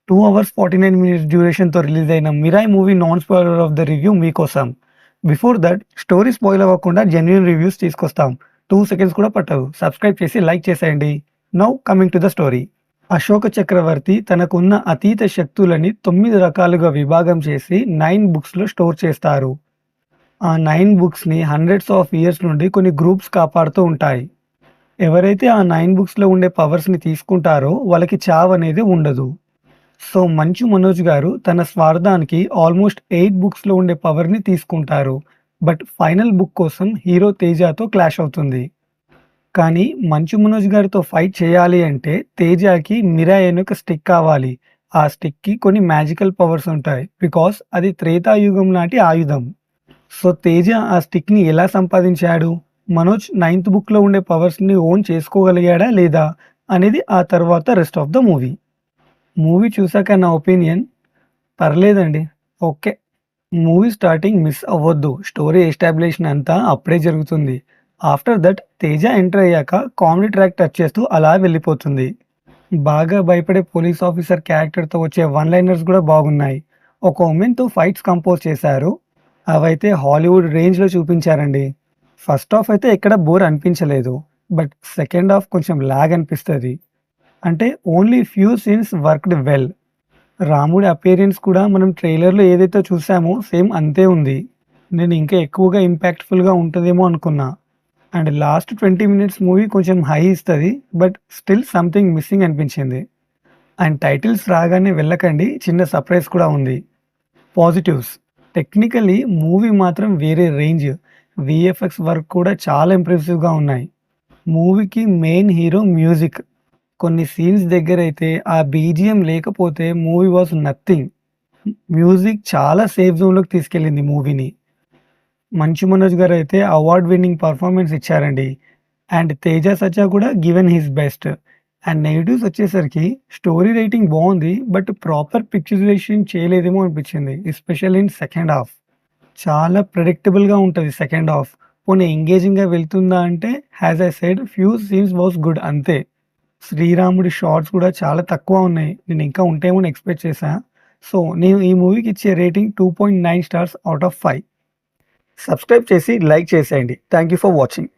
2 hours 49 minutes డ్యూరేషన్‌తో release అయిన 'Mirai' movie non spoiler of the review మీకోసం. బిఫోర్ థట్ స్టోరీ స్పాయిల్ అవ్వకుండా genuine reviews తీసుకొస్తాం. 2 సెకండ్స్ కూడా పట్టదు. సబ్స్క్రైబ్ చేసి లైక్ చేసేయండి. Now coming to the story. Ashoka Chakravarti తనకున్న అతీత శక్తులని 9 రకాలుగా విభాగం చేసి 9 బుక్స్‌లో స్టోర్ చేస్తారు. ఆ 9 బుక్స్‌ని హండ్రెడ్స్ ఆఫ్ ఇయర్స్ నుండి కొన్ని గ్రూప్స్ కాపాడుతూ ఉంటాయి. ఎవరైతే ఆ 9 బుక్స్‌లో ఉండే పవర్స్‌ని తీసుకుంటారో వాళ్ళకి చావనేది ఉండదు. సో, మంచు మనోజ్ గారు తన స్వార్థానికి ఆల్మోస్ట్ 8 బుక్స్‌లో ఉండే పవర్‌ని తీసుకుంటారు. బట్ ఫైనల్ బుక్ కోసం హీరో తేజతో క్లాష్ అవుతుంది. కానీ మంచు మనోజ్ గారితో ఫైట్ చేయాలి అంటే తేజకి మిరాయ్ అనే ఒక స్టిక్ కావాలి. ఆ స్టిక్‌కి కొన్ని మ్యాజికల్ పవర్స్ ఉంటాయి. బికాజ్ అది త్రేతాయుగం నాటి ఆయుధం. సో, తేజ ఆ స్టిక్‌ని ఎలా సంపాదించాడు? మనోజ్ 9థ్ బుక్‌లో ఉండే పవర్స్‌ని ఓన్ చేసుకోగలిగాడా లేదా? అనేది ఆ తర్వాత rest of the movie. Movie చూసాక నా ఒపీనియన్ పర్లేదండి. ఓకే. మూవీ స్టార్టింగ్ మిస్ అవ్వొద్దు. స్టోరీ ఎస్టాబ్లిషన్ అంతా అప్పుడే జరుగుతుంది. ఆఫ్టర్ దట్ తేజ ఎంటర్ అయ్యాక కామెడీ ట్రాక్ టచ్ చేస్తూ అలా వెళ్ళిపోతుంది. బాగా భయపడే పోలీస్ ఆఫీసర్ క్యారెక్టర్‌తో వచ్చే వన్ లైనర్స్ కూడా బాగున్నాయి. ఒక ఉమెన్‌తో ఫైట్స్ కంపోజ్ చేశారు. అవైతే హాలీవుడ్ రేంజ్‌లో చూపించారండి. ఫస్ట్ హాఫ్ అయితే ఎక్కడ బోర్ అనిపించలేదు. బట్ సెకండ్ హాఫ్ కొంచెం లాగ్ అనిపిస్తది. అంటే only few scenes worked well. రాముడి అపియరెన్స్ కూడా మనం ట్రైలర్‌లో ఏదైతే చూసామో సేమ్ అంతే ఉంది. నేను ఇంకా ఎక్కువగా ఇంపాక్ట్‌ఫుల్‌గా ఉంటదేమో అనుకున్నా. అండ్ లాస్ట్ 20 మినిట్స్ మూవీ కొంచెం హై ఇస్తది. బట్ స్టిల్ సంథింగ్ మిస్సింగ్ అనిపించింది. అండ్ టైటిల్స్ రాగానే వెళ్ళకండి. చిన్న సర్ప్రైజ్ కూడా ఉంది. పాజిటివ్స్. టెక్నికల్లీ మూవీ మాత్రం వేరే రేంజ్. వీఎఫ్ఎక్స్ వర్క్ కూడా చాలా ఇంప్రెసివ్‌గా ఉన్నాయి. మూవీకి మెయిన్ హీరో మ్యూజిక్. కొన్ని సీన్స్ దగ్గరైతే ఆ బీజీఎం లేకపోతే మూవీ వాస్ నథింగ్. మ్యూజిక్ చాలా సేఫ్ జోన్‌లోకి తీసుకెళ్ళింది మూవీని. మంచు మనోజ్ గారైతే అవార్డ్ విన్నింగ్ పర్ఫార్మెన్స్ ఇచ్చారండి. అండ్ తేజ సజ్జా కూడా given his best. And negatives వచ్చేసరికి స్టోరీ రైటింగ్ బావుంది. బట్ ప్రాపర్ పిక్చరైజేషన్ చేయలేదేమో అనిపించింది. Especially in second half. చాలా ప్రెడిక్టబుల్‌గా ఉంటది సెకండ్ హాఫ్. పోనీ ఎంగేజింగ్‌గా వెళ్తుందా అంటే as I said few scenes was good అంతే. శ్రీరాముడి షార్ట్స్ కూడా చాలా తక్కువ ఉన్నాయి. నేను ఇంకా ఉంటాయేమో అని ఎక్స్‌పెక్ట్ చేశా. సో, నేను ఈ మూవీకి ఇచ్చే rating 2.9 stars out of 5. Subscribe చేసి లైక్ చేసేయండి. Thank you for watching.